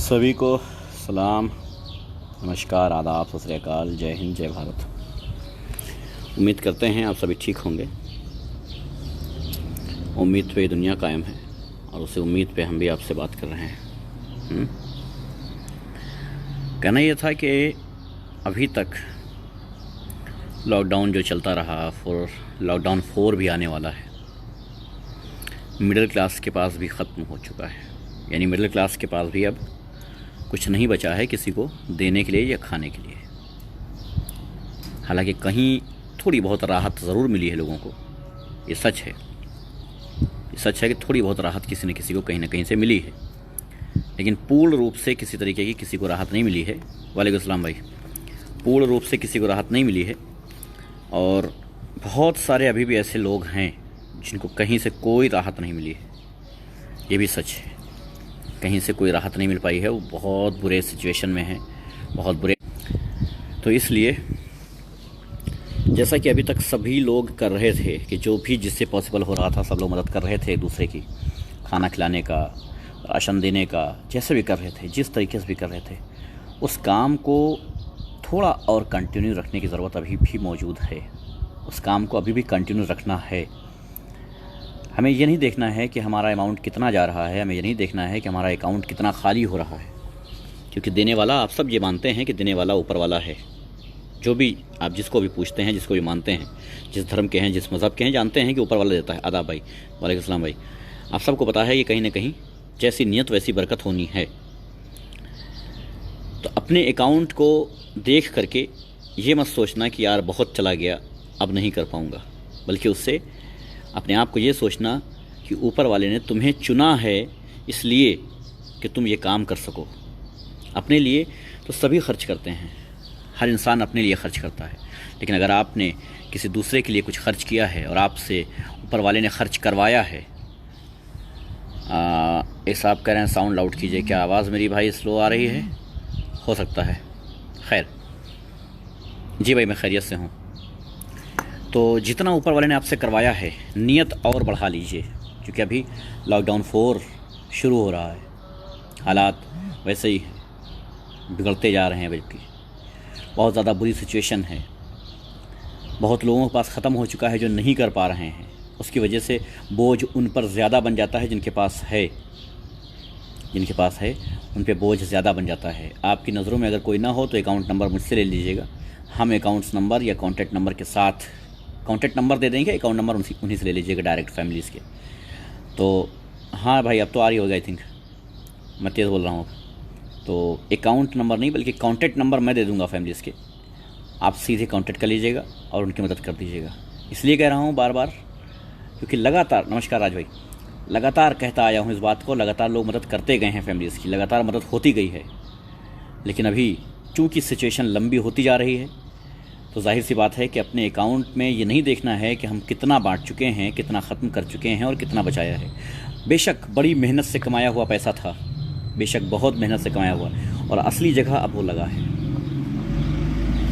सभी को सलाम, नमस्कार, आदाब, सत श्री अकाल, जय हिंद, जय भारत। उम्मीद करते हैं आप सभी ठीक होंगे। उम्मीद पे दुनिया कायम है और उसी उम्मीद पे हम भी आपसे बात कर रहे हैं। कहना यह था कि अभी तक लॉकडाउन जो चलता रहा और लॉकडाउन 4 भी आने वाला है, मिडिल क्लास के पास भी ख़त्म हो चुका है। यानी मिडिल क्लास के पास भी अब कुछ नहीं बचा है किसी को देने के लिए या खाने के लिए। हालांकि कहीं थोड़ी बहुत राहत ज़रूर मिली है लोगों को, ये सच है। ये सच है कि थोड़ी बहुत राहत किसी न किसी को कहीं ना कहीं से मिली है, लेकिन पूर्ण रूप से किसी तरीके की किसी को राहत नहीं मिली है। वालेकुम अस्सलाम भाई। पूर्ण रूप से किसी को राहत नहीं मिली है और बहुत सारे अभी भी ऐसे लोग हैं जिनको कहीं से कोई राहत नहीं मिली है। ये भी सच है, कहीं से कोई राहत नहीं मिल पाई है। वो बहुत बुरे सिचुएशन में है, बहुत बुरे। तो इसलिए जैसा कि अभी तक सभी लोग कर रहे थे कि जो भी जिससे पॉसिबल हो रहा था सब लोग मदद कर रहे थे एक दूसरे की, खाना खिलाने का, राशन देने का, जैसे भी कर रहे थे, जिस तरीके से भी कर रहे थे, उस काम को थोड़ा और कंटिन्यू रखने की ज़रूरत अभी भी मौजूद है। उस काम को अभी भी कंटिन्यू रखना है। हमें ये नहीं देखना है कि हमारा अमाउंट कितना जा रहा है, हमें ये नहीं देखना है कि हमारा अकाउंट कितना खाली हो रहा है, क्योंकि देने वाला, आप सब ये मानते हैं कि देने वाला ऊपर वाला है। जो भी आप जिसको भी पूछते हैं, जिसको भी मानते हैं, जिस धर्म के हैं, जिस मज़हब के हैं, जानते हैं कि ऊपर वाला देता है। आदाब भाई, वालेकुम अस्सलाम भाई। आप सबको पता है कि कहीं ना कहीं जैसी नीयत वैसी बरकत होनी है। तो अपने अकाउंट को देख करके ये मत सोचना कि यार बहुत चला गया, अब नहीं कर पाऊँगा, बल्कि उससे अपने आप को ये सोचना कि ऊपर वाले ने तुम्हें चुना है इसलिए कि तुम ये काम कर सको। अपने लिए तो सभी खर्च करते हैं, हर इंसान अपने लिए खर्च करता है, लेकिन अगर आपने किसी दूसरे के लिए कुछ खर्च किया है और आपसे ऊपर वाले ने खर्च करवाया है। एक साहब कह रहे हैं साउंड लाउड कीजिए। क्या आवाज़ मेरी भाई स्लो आ रही है? हो सकता है। खैर जी भाई, मैं खैरियत से हूँ। तो जितना ऊपर वाले ने आपसे करवाया है, नियत और बढ़ा लीजिए, क्योंकि अभी लॉकडाउन 4 शुरू हो रहा है। हालात वैसे ही बिगड़ते जा रहे हैं, बल्कि बहुत ज़्यादा बुरी सिचुएशन है। बहुत लोगों के पास ख़त्म हो चुका है जो नहीं कर पा रहे हैं। उसकी वजह से बोझ उन पर ज़्यादा बन जाता है। जिनके पास है उन पे बोझ ज़्यादा बन जाता है। आपकी नज़रों में अगर कोई ना हो तो अकाउंट नंबर मुझसे ले लीजिएगा। हम अकाउंट्स नंबर या कॉन्टैक्ट नंबर के साथ कॉन्टैक्ट नंबर दे देंगे, अकाउंट नंबर उन्हीं से ले लीजिएगा, डायरेक्ट फैमिलीज़ के। तो हाँ भाई, अब तो आ रही होगा, आई थिंक मैं तेज़ बोल रहा हूँ। तो अकाउंट नंबर नहीं बल्कि कॉन्टैक्ट नंबर मैं दे दूँगा फैमिलीज़ के, आप सीधे कॉन्टैक्ट कर लीजिएगा और उनकी मदद कर दीजिएगा। इसलिए कह रहा हूँ बार बार, क्योंकि लगातार, नमस्कार राज भाई, लगातार कहता आया हूँ इस बात को। लगातार लोग मदद करते गए हैं फैमिलीज़ की, लगातार मदद होती गई है, लेकिन अभी चूँकि सिचुएशन लंबी होती जा रही है तो जाहिर सी बात है कि अपने अकाउंट में ये नहीं देखना है कि हम कितना बांट चुके हैं, कितना ख़त्म कर चुके हैं और कितना बचाया है। बेशक बड़ी मेहनत से कमाया हुआ पैसा था, बेशक बहुत मेहनत से कमाया हुआ, और असली जगह अब वो लगा है।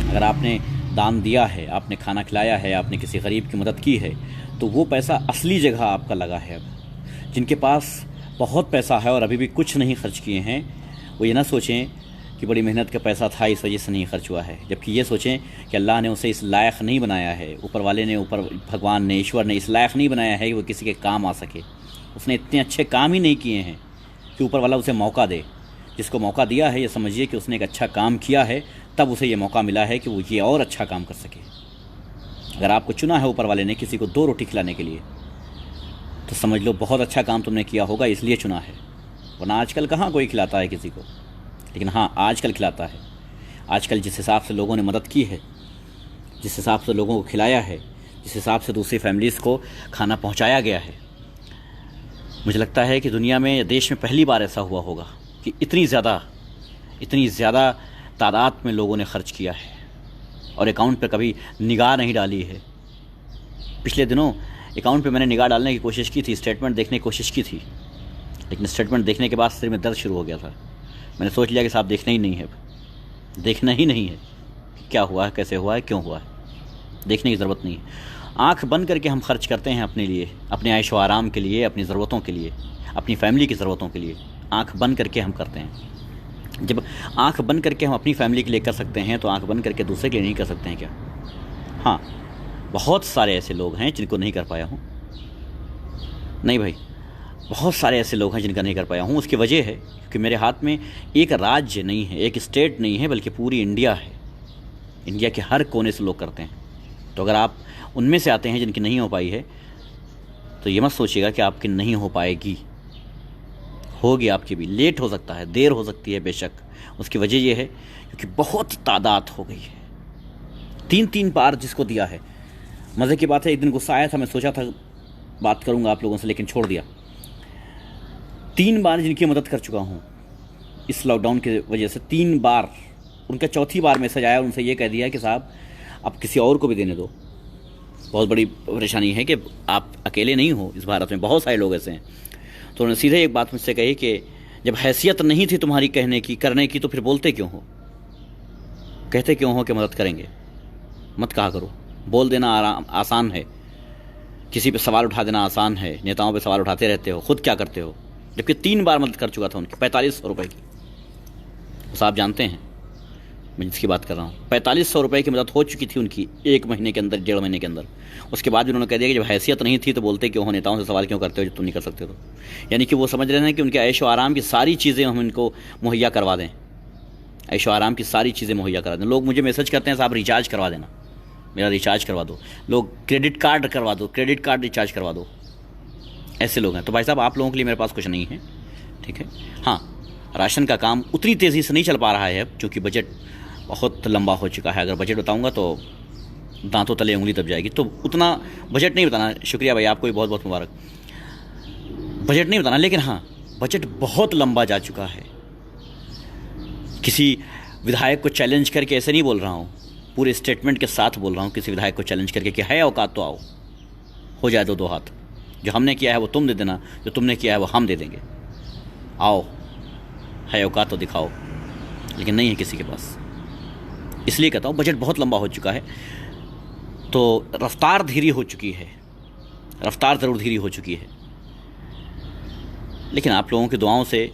अगर आपने दान दिया है, आपने खाना खिलाया है, आपने किसी गरीब की मदद की है, तो वो पैसा असली जगह आपका लगा है। अब जिनके पास बहुत पैसा है और अभी भी कुछ नहीं खर्च किए हैं, वो ये ना सोचें कि बड़ी मेहनत का पैसा था इस वजह से नहीं खर्च हुआ है, जबकि ये सोचें कि अल्लाह ने उसे इस लायक नहीं बनाया है, ऊपर वाले ने, भगवान ने, ईश्वर ने इस लायक नहीं बनाया है कि वो किसी के काम आ सके। उसने इतने अच्छे काम ही नहीं किए हैं कि ऊपर वाला उसे मौका दे। जिसको मौका दिया है ये समझिए कि उसने एक अच्छा काम किया है, तब उसे ये मौका मिला है कि वो ये और अच्छा काम कर सके। अगर आपको चुना है ऊपर वाले ने किसी को 2 रोटी खिलाने के लिए, तो समझ लो बहुत अच्छा काम तुमने किया होगा, इसलिए चुना है। वरना आजकल कहाँ कोई खिलाता है किसी को, लेकिन हाँ आजकल खिलाता है। आजकल जिस हिसाब से लोगों ने मदद की है, जिस हिसाब से लोगों को खिलाया है, जिस हिसाब से दूसरी फैमिलीज़ को खाना पहुंचाया गया है, मुझे लगता है कि दुनिया में, देश में पहली बार ऐसा हुआ होगा कि इतनी ज़्यादा तादाद में लोगों ने खर्च किया है और अकाउंट पर कभी निगाह नहीं डाली है। पिछले दिनों अकाउंट पे मैंने निगाह डालने की कोशिश की थी, स्टेटमेंट देखने की कोशिश की थी, लेकिन स्टेटमेंट देखने के बाद सिर में दर्द शुरू हो गया था। मैंने सोच लिया कि साहब देखना ही नहीं है, देखना ही नहीं है क्या हुआ है, कैसे हुआ है, क्यों हुआ है, देखने की ज़रूरत नहीं है। आँख बंद करके हम खर्च करते हैं अपने लिए, अपने ऐश व आराम के लिए, अपनी ज़रूरतों के लिए, अपनी फैमिली की ज़रूरतों के लिए। आँख बंद करके हम करते हैं। जब आंख बंद करके हम अपनी फैमिली के लिए कर सकते हैं तो आंख बंद करके दूसरे के लिए नहीं कर सकते हैं क्या? हाँ, बहुत सारे ऐसे लोग हैं जिनको नहीं कर पाया हूँ। नहीं भाई, बहुत सारे ऐसे लोग हैं जिनका नहीं कर पाया हूँ। उसकी वजह है कि मेरे हाथ में एक राज्य नहीं है, एक स्टेट नहीं है, बल्कि पूरी इंडिया है। इंडिया के हर कोने से लोग करते हैं। तो अगर आप उनमें से आते हैं जिनकी नहीं हो पाई है, तो ये मत सोचिएगा कि आपकी नहीं हो पाएगी। होगी आपकी भी, लेट हो सकता है, देर हो सकती है बेशक। उसकी वजह यह है क्योंकि बहुत तादाद हो गई है। 3-3 बार जिसको दिया है। मज़े की बात है, एक दिन गुस्सा आया था, मैं सोचा था बात करूंगा आप लोगों से, लेकिन छोड़ दिया। 3 बार जिनकी मदद कर चुका हूँ इस लॉकडाउन की वजह से, 3 बार। उनका चौथी बार मैसेज आया, उनसे ये कह दिया कि साहब आप किसी और को भी देने दो। बहुत बड़ी परेशानी है कि आप अकेले नहीं हो, इस भारत में बहुत सारे लोग ऐसे हैं। तो उन्होंने सीधे एक बात मुझसे कही कि जब हैसियत नहीं थी तुम्हारी कहने की, करने की, तो फिर बोलते क्यों हो, कहते क्यों हो कि मदद करेंगे? मत कहा करो। बोल देना आसान है, किसी पे सवाल उठा देना आसान है, नेताओं पे सवाल उठाते रहते हो, खुद क्या करते हो? जबकि 3 बार मदद कर चुका था उनकी, 4500 रुपये की। तो आप जानते हैं मैं जिसकी बात कर रहा हूँ। 4500 रुपये की मदद हो चुकी थी उनकी 1 महीने के अंदर, 1.5 महीने के अंदर। उसके बाद भी उन्होंने कह दिया कि जब हैसियत नहीं थी तो बोलते क्यों हो, नेताओं से सवाल क्यों करते हो जब तुम नहीं कर सकते तो। यानी कि वो समझ रहे हैं कि उनके ऐशो आराम की सारी चीज़ें हम इनको मुहैया करवा दें, ऐशो आराम की सारी चीज़ें मुहैया करा दें। लोग मुझे मैसेज करते हैं साहब रिचार्ज करवा देना, मेरा रिचार्ज करवा दो। लोग क्रेडिट कार्ड करवा दो, क्रेडिट कार्ड रिचार्ज करवा दो। ऐसे लोग हैं। तो भाई साहब आप लोगों के लिए मेरे पास कुछ नहीं है, ठीक है। हाँ, राशन का काम उतनी तेज़ी से नहीं चल पा रहा है अब, क्योंकि बजट बहुत लंबा हो चुका है। अगर बजट बताऊंगा तो दांतों तले उंगली दब जाएगी, तो उतना बजट नहीं बताना। शुक्रिया भाई, आपको भी बहुत बहुत मुबारक। बजट नहीं बताना, लेकिन हाँ बजट बहुत लंबा जा चुका है। किसी विधायक को चैलेंज करके ऐसे नहीं बोल रहा हूँ, पूरे स्टेटमेंट के साथ बोल रहा हूँ, किसी विधायक को चैलेंज करके कि है औकात तो आओ, हो जाए दो हाथ। जो हमने किया है वो तुम दे देना, जो तुमने किया है वो हम दे देंगे। आओ, है औकात तो दिखाओ। लेकिन नहीं है किसी के पास। इसलिए कहता हूँ बजट बहुत लंबा हो चुका है, तो रफ्तार धीरे हो चुकी है। रफ्तार ज़रूर धीरे हो चुकी है, लेकिन आप लोगों की दुआओं से,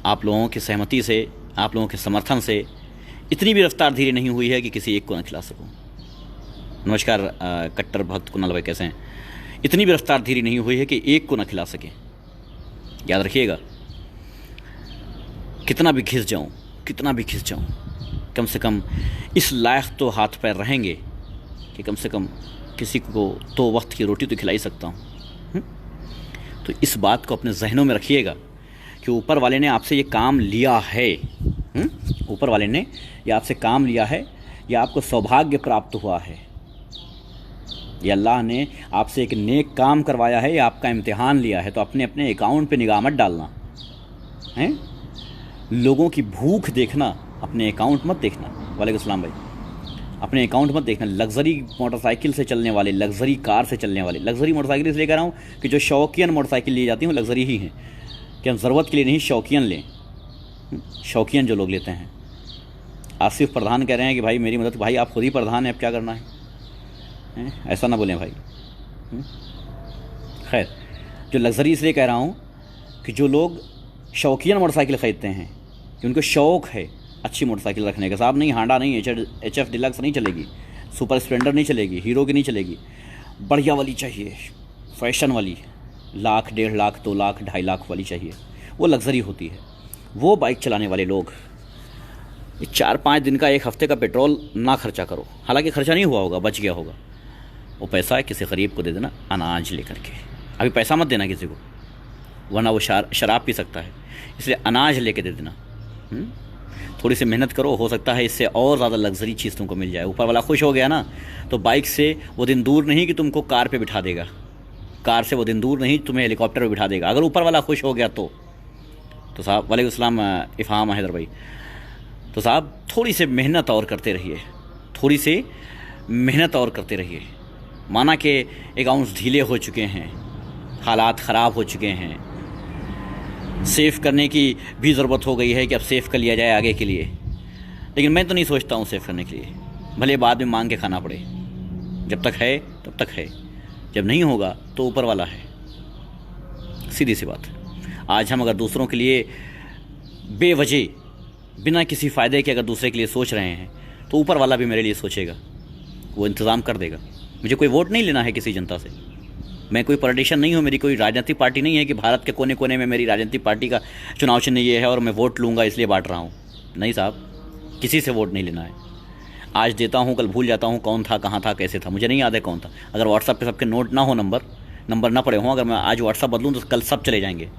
आप लोगों की सहमति से, आप लोगों के समर्थन से इतनी भी रफ्तार धीरे नहीं हुई है कि किसी एक को न खिला सकूं। नमस्कार कट्टर भक्त कुणाल भाई, कैसे हैं? इतनी भी रफ्तार धीरे नहीं हुई है कि एक को न खिला सकें। याद रखिएगा, कितना भी घिस जाऊं, कितना भी घिस जाऊं, कम से कम इस लायक तो हाथ पैर रहेंगे कि कम से कम किसी को 2 वक्त की रोटी तो खिला ही सकता हूँ। तो इस बात को अपने जहनों में रखिएगा कि ऊपर वाले ने आपसे ये काम लिया है। ऊपर वाले ने ये आपसे काम लिया है, या आपको सौभाग्य प्राप्त हुआ है, या अल्लाह ने आपसे एक नेक काम करवाया है, या आपका इम्तिहान लिया है। तो अपने अपने अकाउंट पे निगाह मत डालना है। लोगों की भूख देखना, अपने अकाउंट मत देखना। वालेकुम सलाम भाई, अपने अकाउंट मत देखना। लग्जरी मोटरसाइकिल से चलने वाले, लग्जरी कार से चलने वाले, लग्जरी मोटरसाइकिल इसलिए कह रहा हूँ कि जो शौकियन मोटरसाइकिल लिए जाती हैं वो लग्जरी ही हैं, कि हम ज़रूरत के लिए नहीं, शौकियन लें। शौकियन जो लोग लेते हैं। आसिफ प्रधान कह रहे हैं कि भाई मेरी मदद। भाई आप खुद ही प्रधान हैं, अब क्या करना है? ऐसा ना बोलें भाई। खैर, जो लग्जरी इसलिए कह रहा हूँ कि जो लोग शौकियन मोटरसाइकिल ख़रीदते हैं, कि उनको शौक़ है अच्छी मोटरसाइकिल रखने का। साहब नहीं, हांडा नहीं, HF डिलक्स नहीं चलेगी, सुपर स्प्लेंडर नहीं चलेगी, हीरो की नहीं चलेगी, बढ़िया वाली चाहिए, फैशन वाली, 1 लाख, 1.5 लाख, 2 लाख, 2.5 लाख वाली चाहिए। वो लग्जरी होती है। वो बाइक चलाने वाले लोग 4-5 दिन का, 1 हफ्ते का पेट्रोल ना खर्चा करो। हालांकि खर्चा नहीं हुआ होगा, बच गया होगा। वो पैसा किसी गरीब को दे देना, अनाज लेकर के। अभी पैसा मत देना किसी को, वरना वो शराब पी सकता है। इसलिए अनाज लेके दे देना। थोड़ी सी मेहनत करो, हो सकता है इससे और ज़्यादा लग्जरी चीज़ तुमको मिल जाए। ऊपर वाला खुश हो गया ना, तो बाइक से वो दिन दूर नहीं कि तुमको कार पे बिठा देगा, कार से वो दिन दूर नहीं तुम्हें हेलीकॉप्टर पे बिठा देगा। अगर ऊपर वाला खुश हो गया तो साहब, वालेकुम सलाम इफ़हाम हैदर भाई। तो साहब थोड़ी सी मेहनत और करते रहिए, थोड़ी सी मेहनत और करते रहिए। माना कि अकाउंट्स ढीले हो चुके हैं, हालात ख़राब हो चुके हैं, सेव करने की भी ज़रूरत हो गई है कि अब सेव कर लिया जाए आगे के लिए। लेकिन मैं तो नहीं सोचता हूँ सेव करने के लिए, भले बाद में मांग के खाना पड़े। जब तक है तब तक है, जब नहीं होगा तो ऊपर वाला है। सीधी सी बात। आज हम अगर दूसरों के लिए 10 रुपये भी दे दें, 1 रुपया भी दे दें, तो वो हमारे लिए बहुत बड़ी बात है। 1 रुपया भी दे दें, 2 रुपया भी दे दें, 5 रुपया भी दे दें, 10 रुपया भी दे दें, 100 रुपया भी दे दें, 1000 रुपया भी दे दें, बेवजह बिना किसी फ़ायदे के अगर दूसरे के लिए सोच रहे हैं तो ऊपर वाला भी मेरे लिए सोचेगा, वो इंतज़ाम कर देगा। मुझे कोई वोट नहीं लेना है किसी जनता से, मैं कोई पॉलिटिशियन नहीं हूँ, मेरी कोई राजनीतिक पार्टी नहीं है कि भारत के कोने कोने में मेरी राजनीतिक पार्टी का चुनाव चिन्ह ये है और मैं वोट लूँगा इसलिए बांट रहा हूँ। नहीं साहब, किसी से वोट नहीं लेना है। आज देता हूँ, कल भूल जाता हूँ कौन था, कहाँ था, कैसे था, मुझे नहीं याद है कौन था। अगर व्हाट्सअप पे सबके नोट ना हो, नंबर ना पड़े हों, अगर मैं आज व्हाट्सअप बदलूँ तो कल सब चले जाएंगे।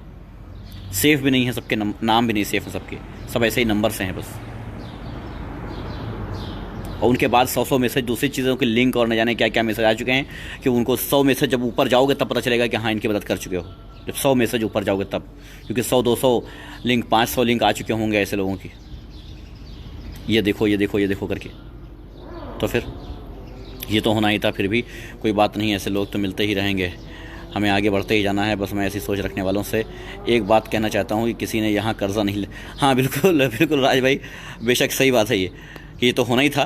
सेफ़ भी नहीं है सबके, नाम भी नहीं सेफ़ है सबके, सब ऐसे ही नंबर से हैं बस। और उनके बाद 100 मैसेज दूसरी चीज़ों के लिंक और न जाने क्या क्या मैसेज आ चुके हैं कि उनको 100 मैसेज जब ऊपर जाओगे तब पता चलेगा कि हाँ इनकी मदद कर चुके हो। जब 100 मैसेज ऊपर जाओगे तब, क्योंकि 100-200 लिंक, 500 लिंक आ चुके होंगे ऐसे लोगों की, ये देखो ये देखो ये देखो करके। तो फिर ये तो होना ही था। फिर भी कोई बात नहीं, ऐसे लोग तो मिलते ही रहेंगे, हमें आगे बढ़ते ही जाना है। बस मैं ऐसी सोच रखने वालों से एक बात कहना चाहता हूँ कि किसी ने यहाँ कर्जा नहीं हाँ बिल्कुल बिल्कुल राज भाई, बेशक सही बात है ये कि ये तो होना ही था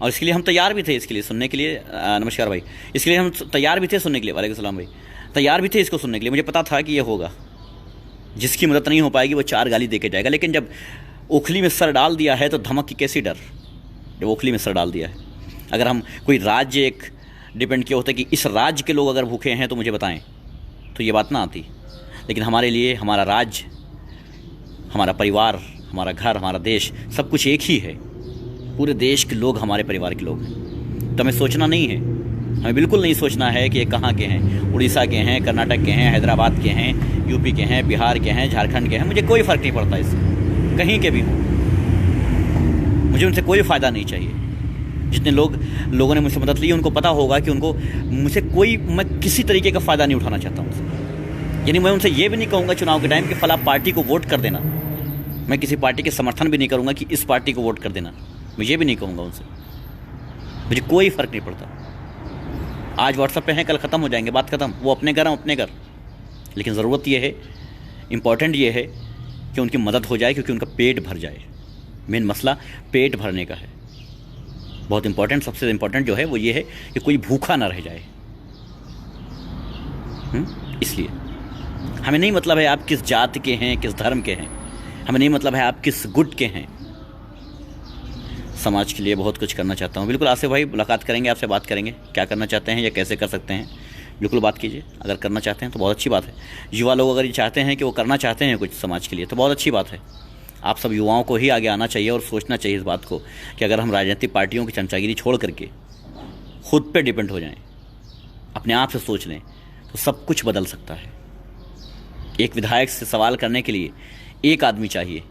और इसके लिए हम तैयार भी थे, इसके लिए सुनने के लिए। नमस्कार भाई, इसके लिए हम तैयार भी थे सुनने के लिए। वालेकुम सलाम भाई, तैयार भी थे इसको सुनने के लिए। मुझे पता था कि ये होगा, जिसकी मदद नहीं हो पाएगी वो 4 गाली दे के जाएगा। लेकिन जब ओखली में सर डाल दिया है तो धमक की कैसी डर, जब ओखली में सर डाल दिया है। अगर हम कोई राज्य एक डिपेंड किया होता कि इस राज्य के लोग अगर भूखे हैं तो मुझे बताएं, तो ये बात ना आती। लेकिन हमारे लिए हमारा राज्य, हमारा परिवार, हमारा घर, हमारा देश, सब कुछ एक ही है। पूरे देश के लोग हमारे परिवार के लोग हैं। तो हमें सोचना नहीं है, हमें बिल्कुल नहीं सोचना है कि ये कहाँ के हैं, उड़ीसा के हैं, कर्नाटक के हैं, हैदराबाद के हैं, यूपी के हैं, बिहार के हैं, झारखंड के हैं। मुझे कोई फ़र्क नहीं पड़ता इससे, कहीं के भी हों, मुझे उनसे कोई फ़ायदा नहीं चाहिए। जितने लोगों ने मुझसे मदद ली उनको पता होगा कि उनको मुझसे मैं किसी तरीके का फ़ायदा नहीं उठाना चाहता हूँ। यानी मैं उनसे ये भी नहीं कहूँगा चुनाव के टाइम कि फला पार्टी को वोट कर देना, मैं किसी पार्टी के समर्थन भी नहीं करूँगा कि इस पार्टी को वोट कर देना, मैं ये भी नहीं कहूँगा उनसे। मुझे कोई फ़र्क नहीं पड़ता। आज व्हाट्सएप पे हैं, कल ख़त्म हो जाएंगे, बात ख़त्म, वो अपने घर, हम अपने घर। लेकिन ज़रूरत ये है, इम्पॉर्टेंट ये है कि उनकी मदद हो जाए, क्योंकि उनका पेट भर जाए। मेन मसला पेट भरने का है। बहुत इंपॉर्टेंट, सबसे इम्पॉर्टेंट जो है वो ये है कि कोई भूखा ना रह जाए। इसलिए हमें नहीं मतलब है आप किस जाति के हैं, किस धर्म के हैं, हमें नहीं मतलब है आप किस गुट के हैं। समाज के लिए बहुत कुछ करना चाहता हूँ। बिल्कुल आसिफ भाई, मुलाकात करेंगे, आपसे बात करेंगे, क्या करना चाहते हैं या कैसे कर सकते हैं, बिल्कुल बात कीजिए। अगर करना चाहते हैं तो बहुत अच्छी बात है। युवा लोग अगर ये चाहते हैं कि वो करना चाहते हैं कुछ समाज के लिए तो बहुत अच्छी बात है। आप सब युवाओं को ही आगे आना चाहिए और सोचना चाहिए इस बात को कि अगर हम राजनीतिक पार्टियों की चमचागिरी छोड़ करके खुद पे डिपेंड हो जाएं, अपने आप से सोच लें, तो सब कुछ बदल सकता है। एक विधायक से सवाल करने के लिए एक आदमी चाहिए,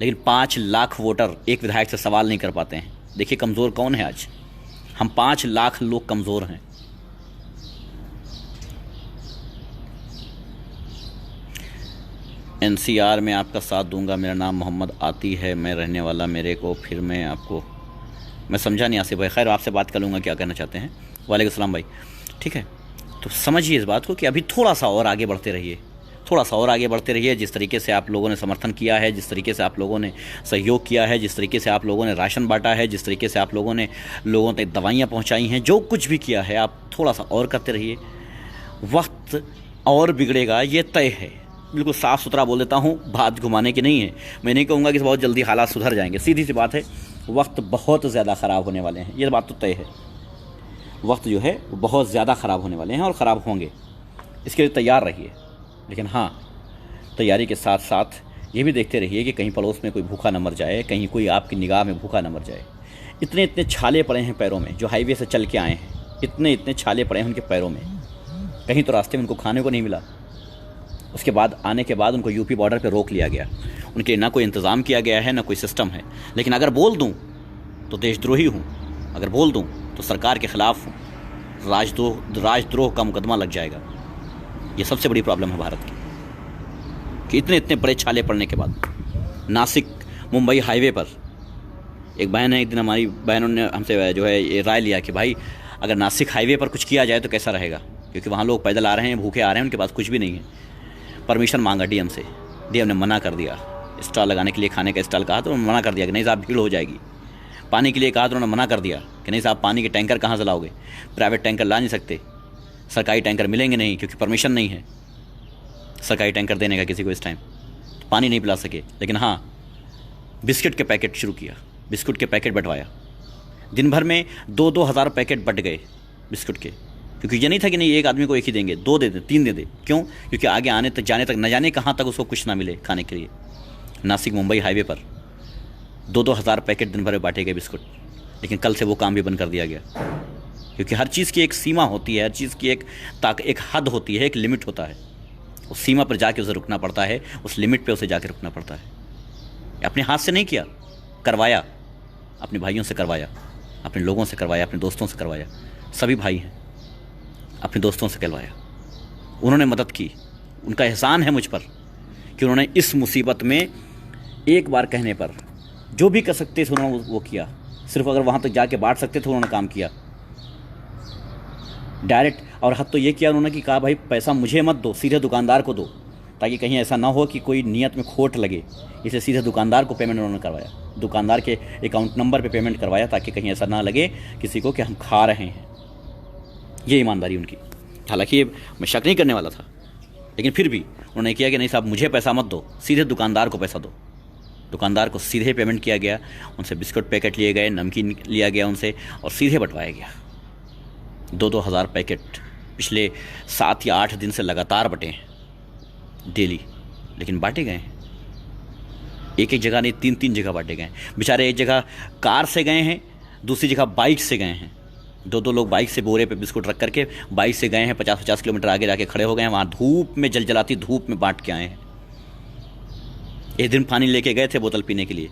लेकिन 5 लाख वोटर एक विधायक से सवाल नहीं कर पाते हैं। देखिए कमज़ोर कौन है आज, हम 5 लाख लोग कमज़ोर हैं। NCR में आपका साथ दूंगा। मेरा नाम मोहम्मद आती है, मैं रहने वाला मेरे को, फिर मैं समझा नहीं आसिफ भाई, खैर आपसे बात कर लूँगा क्या करना चाहते हैं। वालेकुम सलाम भाई, ठीक है। तो समझिए इस बात को कि अभी थोड़ा सा और आगे बढ़ते रहिए, थोड़ा सा और आगे बढ़ते रहिए। जिस तरीके से आप लोगों ने समर्थन किया है, जिस तरीके से आप लोगों ने सहयोग किया है, जिस तरीके से आप लोगों ने राशन बांटा है, जिस तरीके से आप लोगों ने लोगों तक दवाइयाँ पहुँचाई हैं, जो कुछ भी किया है आप थोड़ा सा और करते रहिए। वक्त और बिगड़ेगा, ये तय है। बिल्कुल साफ़ सुथरा बोल देता हूँ, बात घुमाने की नहीं है। मैं नहीं कहूँगा कि बहुत जल्दी हालात सुधर जाएंगे, सीधी सी बात है, वक्त बहुत ज़्यादा ख़राब होने वाले हैं, ये बात तो तय है। वक्त जो है वो बहुत ज़्यादा ख़राब होने वाले हैं और ख़राब होंगे, इसके लिए तैयार रहिए। लेकिन हाँ, तैयारी के साथ साथ ये भी देखते रहिए कि कहीं पड़ोस में कोई भूखा न मर जाए, कहीं कोई आपकी निगाह में भूखा न मर जाए। इतने इतने छाले पड़े हैं पैरों में, जो हाईवे से चल के आए हैं, इतने इतने छाले पड़े हैं उनके पैरों में, कहीं तो रास्ते में उनको खाने को नहीं मिला। उसके बाद आने के बाद उनको यूपी बॉर्डर पे रोक लिया गया, उनके लिए ना कोई इंतज़ाम किया गया है, ना कोई सिस्टम है। लेकिन अगर बोल दूं तो देशद्रोही हूं, अगर बोल दूं तो सरकार के ख़िलाफ़ हूं, राजद्रोह का मुकदमा लग जाएगा। ये सबसे बड़ी प्रॉब्लम है भारत की कि इतने इतने बड़े छाले पड़ने के बाद। नासिक मुंबई हाईवे पर एक बहन है, एक दिन हमारी बहनों ने हमसे जो है ये राय लिया कि भाई अगर नासिक हाईवे पर कुछ किया जाए तो कैसा रहेगा, क्योंकि वहाँ लोग पैदल आ रहे हैं, भूखे आ रहे हैं, उनके पास कुछ भी नहीं है। परमिशन मांगा डीएम से, डीएम ने मना कर दिया। स्टॉल लगाने के लिए, खाने का स्टॉल कहा तो उन्होंने मना कर दिया कि नहीं साहब भीड़ हो जाएगी। पानी के लिए कहा तो उन्होंने मना कर दिया कि नहीं साहब पानी के टैंकर कहाँ से लाओगे, प्राइवेट टैंकर ला नहीं सकते, सरकारी टैंकर मिलेंगे नहीं क्योंकि परमिशन नहीं है सरकारी टैंकर देने का किसी को इस टाइम, तो पानी नहीं पिला सके। लेकिन हाँ, बिस्किट के पैकेट शुरू किया, बिस्कुट के पैकेट बंटवाया। दिन भर में 2-2 हज़ार पैकेट बंट गए बिस्कुट के, क्योंकि ये नहीं था कि नहीं एक आदमी को एक ही देंगे, 2 दे दें, 3 दे दें। क्यों? क्योंकि आगे आने तक जाने तक न जाने कहाँ तक उसको कुछ ना मिले खाने के लिए। नासिक मुंबई हाईवे पर 2-2 हज़ार पैकेट दिन भर में बांटे गए बिस्कुट। लेकिन कल से वो काम भी बंद कर दिया गया, क्योंकि हर चीज़ की एक सीमा होती है, हर चीज़ की एक हद होती है, एक लिमिट होता है। उस सीमा पर जाके उसे रुकना पड़ता है, उस लिमिट पे उसे जाके रुकना पड़ता है। अपने हाथ से नहीं किया, करवाया, अपने भाइयों से करवाया, अपने लोगों से करवाया, अपने दोस्तों से करवाया। सभी भाई हैं, अपने दोस्तों से करवाया। उन्होंने मदद की, उनका एहसान है मुझ पर कि उन्होंने इस मुसीबत में एक बार कहने पर जो भी कर सकते थे उन्होंने वो किया। सिर्फ अगर वहाँ तक जाके बांट सकते थे उन्होंने काम किया डायरेक्ट। और हद तो ये किया उन्होंने कि कहा भाई पैसा मुझे मत दो, सीधे दुकानदार को दो, ताकि कहीं ऐसा ना हो कि कोई नियत में खोट लगे। इसे सीधे दुकानदार को पेमेंट उन्होंने करवाया, दुकानदार के अकाउंट नंबर पे पेमेंट करवाया, ताकि कहीं ऐसा ना लगे किसी को कि हम खा रहे हैं। ये ईमानदारी उनकी। हालांकि मैं शक नहीं करने वाला था, लेकिन फिर भी उन्होंने किया कि नहीं साहब मुझे पैसा मत दो, सीधे दुकानदार को पैसा दो। दुकानदार को सीधे पेमेंट किया गया, उनसे बिस्कुट पैकेट लिए गए, नमकीन लिया गया उनसे और सीधे बंटवाया गया। 2-2 हज़ार पैकेट पिछले 7 या 8 दिन से लगातार बटे हैं डेली, लेकिन बांटे गए हैं। एक जगह नहीं, 3 जगह बांटे गए। बेचारे एक जगह कार से गए हैं, दूसरी जगह बाइक से गए हैं। 2 लोग बाइक से बोरे पे बिस्कुट रख करके बाइक से गए हैं, 50-50 किलोमीटर आगे जाके खड़े हो गए हैं, वहाँ धूप में जलजलाती धूप में बांट के आए हैं। एक दिन पानी लेके गए थे बोतल पीने के लिए,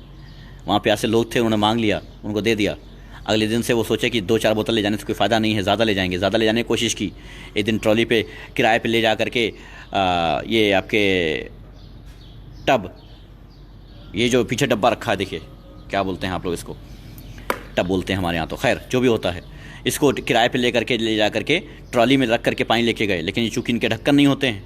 वहाँ पे ऐसे लोग थे, उन्होंने मांग लिया, उनको दे दिया। अगले दिन से वो सोचे कि 2-4 बोतल ले जाने से कोई फ़ायदा नहीं है, ज़्यादा ले जाएंगे, ज़्यादा ले जाने की कोशिश की। एक दिन ट्रॉली पे किराए पे ले जा करके ये आपके टब, ये जो पीछे डब्बा रखा है देखिए, क्या बोलते हैं आप लोग इसको, टब बोलते हैं हमारे यहाँ तो, खैर जो भी होता है, इसको किराए पे ले जा करके ट्रॉली में रख करके पानी लेके गए। लेकिन चूँकि इनके ढक्कन नहीं होते हैं,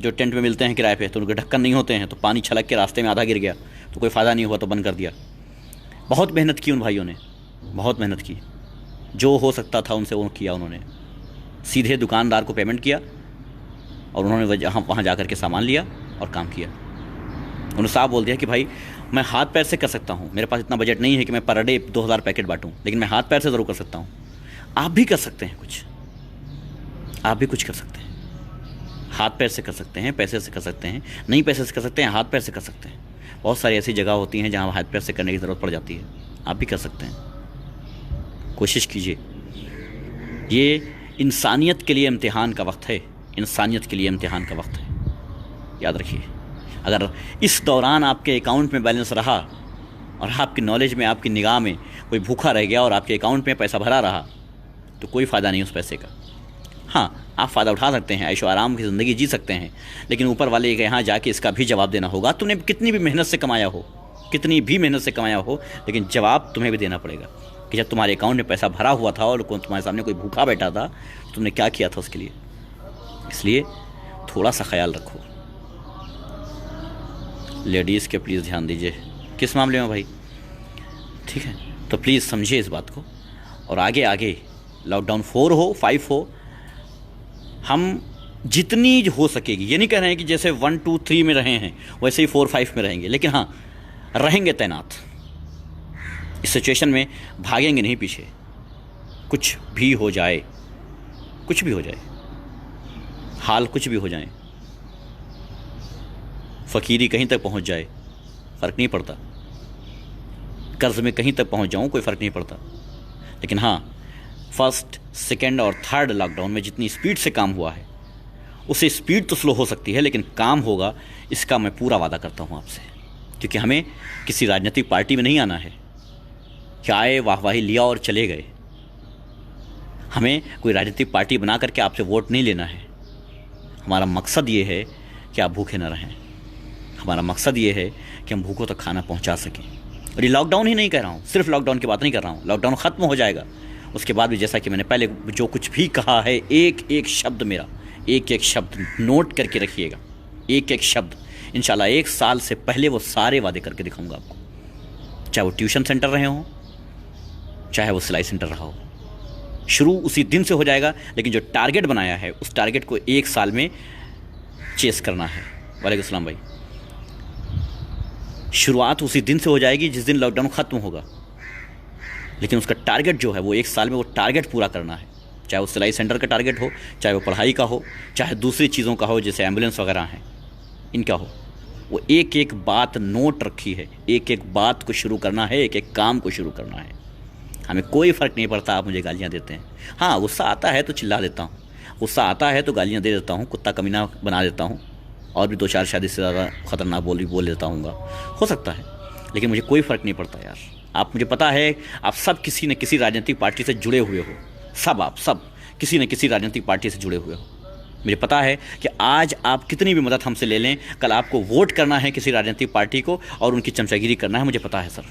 जो टेंट में मिलते हैं किराए पे, तो उनके ढक्कन नहीं होते हैं, तो पानी छलक के रास्ते में आधा गिर गया, तो कोई फ़ायदा नहीं हुआ, तो बंद कर दिया। बहुत मेहनत की उन भाइयों ने, बहुत मेहनत की, जो हो सकता था उनसे वो किया। उन्होंने सीधे दुकानदार को पेमेंट किया और उन्होंने वहाँ जा कर के सामान लिया और काम किया। उन्होंने साफ बोल दिया कि भाई मैं हाथ पैर से कर सकता हूँ, मेरे पास इतना बजट नहीं है कि मैं पर डे 2000 पैकेट बांटूँ, लेकिन मैं हाथ पैर से ज़रूर कर सकता हूँ। आप भी कर सकते हैं कुछ, आप भी कुछ कर सकते हैं। हाथ पैर से कर सकते हैं, पैसे से कर सकते हैं, नहीं पैसे से कर सकते हैं, हाथ पैर से कर सकते हैं। बहुत सारी ऐसी जगह होती हैं जहाँ हाथ पैर से करने की ज़रूरत पड़ जाती है। आप भी कर सकते हैं, कोशिश कीजिए। ये इंसानियत के लिए इम्तिहान का वक्त है, इंसानियत के लिए इम्तिहान का वक्त है, याद रखिए। अगर इस दौरान आपके अकाउंट में बैलेंस रहा और आपकी नॉलेज में, आपकी निगाह में कोई भूखा रह गया और आपके अकाउंट में पैसा भरा रहा, तो कोई फ़ायदा नहीं उस पैसे का। हाँ, आप फ़ायदा उठा सकते हैं, ऐशो आराम की ज़िंदगी जी सकते हैं, लेकिन ऊपर वाले के यहाँ जाके इसका भी जवाब देना होगा। तुमने कितनी भी मेहनत से कमाया हो, कितनी भी मेहनत से कमाया हो, लेकिन जवाब तुम्हें भी देना पड़ेगा कि जब तुम्हारे अकाउंट में पैसा भरा हुआ था और तुम्हारे सामने कोई भूखा बैठा था, तो तुमने क्या किया था उसके लिए। इसलिए थोड़ा सा ख्याल रखो। लेडीज़ के प्लीज़ ध्यान दीजिए। किस मामले में भाई? ठीक है, तो प्लीज़ समझिए इस बात को। और आगे लॉकडाउन 4 हो 5 हो, हम जितनी हो सकेगी, ये नहीं कह रहे हैं कि जैसे 1 2 3 में रहे हैं वैसे ही 4 5 में रहेंगे, लेकिन हाँ रहेंगे तैनात। इस सिचुएशन में भागेंगे नहीं पीछे। कुछ भी हो जाए, कुछ भी हो जाए, हाल कुछ भी हो जाए, फ़कीरी कहीं तक पहुंच जाए, फ़र्क नहीं पड़ता। कर्ज़ में कहीं तक पहुंच जाऊं, कोई फ़र्क नहीं पड़ता। लेकिन हाँ, फर्स्ट, सेकेंड और थर्ड लॉकडाउन में जितनी स्पीड से काम हुआ है, उससे स्पीड तो स्लो हो सकती है, लेकिन काम होगा, इसका मैं पूरा वादा करता हूँ आपसे। क्योंकि हमें किसी राजनीतिक पार्टी में नहीं आना है कि आए वाहवाही लिया और चले गए। हमें कोई राजनीतिक पार्टी बना करके आपसे वोट नहीं लेना है। हमारा मकसद ये है कि आप भूखे ना रहें। हमारा मकसद ये है कि हम भूखों तक खाना पहुंचा सकें। और ये लॉकडाउन ही नहीं कर रहा हूँ, सिर्फ लॉकडाउन की बात नहीं कर रहा हूँ। लॉकडाउन ख़त्म हो जाएगा, उसके बाद भी जैसा कि मैंने पहले जो कुछ भी कहा है, एक एक शब्द मेरा, एक एक शब्द नोट करके रखिएगा। एक एक शब्द इंशाल्लाह 1 साल से पहले वो सारे वादे करके दिखाऊंगा आपको। चाहे वो ट्यूशन सेंटर रहे हों, चाहे वो सिलाई सेंटर रहा हो, शुरू उसी दिन से हो जाएगा। लेकिन जो टारगेट बनाया है, उस टारगेट को 1 साल में चेस करना है। वालेकुम सलाम भाई। शुरुआत उसी दिन से हो जाएगी जिस दिन लॉकडाउन ख़त्म होगा, लेकिन उसका टारगेट जो है वो 1 साल में वो टारगेट पूरा करना है। चाहे वो सिलाई सेंटर का टारगेट हो, चाहे वो पढ़ाई का हो, चाहे दूसरी चीज़ों का हो जैसे एम्बुलेंस वगैरह हैं, इनका हो। वो एक एक बात नोट रखी है, एक एक बात को शुरू करना है, एक एक काम को शुरू करना है। हमें कोई फ़र्क नहीं पड़ता आप मुझे गालियाँ देते हैं। हाँ, गुस्सा आता है तो चिल्ला देता हूँ, गुस्सा आता है तो गालियाँ दे देता हूँ, कुत्ता कमीना बना देता हूँ, और भी 2-4 शायद इससे ज़्यादा ख़तरनाक बोल देता हूँगा, हो सकता है, लेकिन मुझे कोई फ़र्क नहीं पड़ता यार। आप मुझे पता है आप सब किसी न किसी राजनीतिक पार्टी से जुड़े हुए हो, आप सब किसी न किसी राजनीतिक पार्टी से जुड़े हुए हो। मुझे पता है कि आज आप कितनी भी मदद हमसे ले लें, कल आपको वोट करना है किसी राजनीतिक पार्टी को और उनकी चमचागिरी करना है। मुझे पता है सर,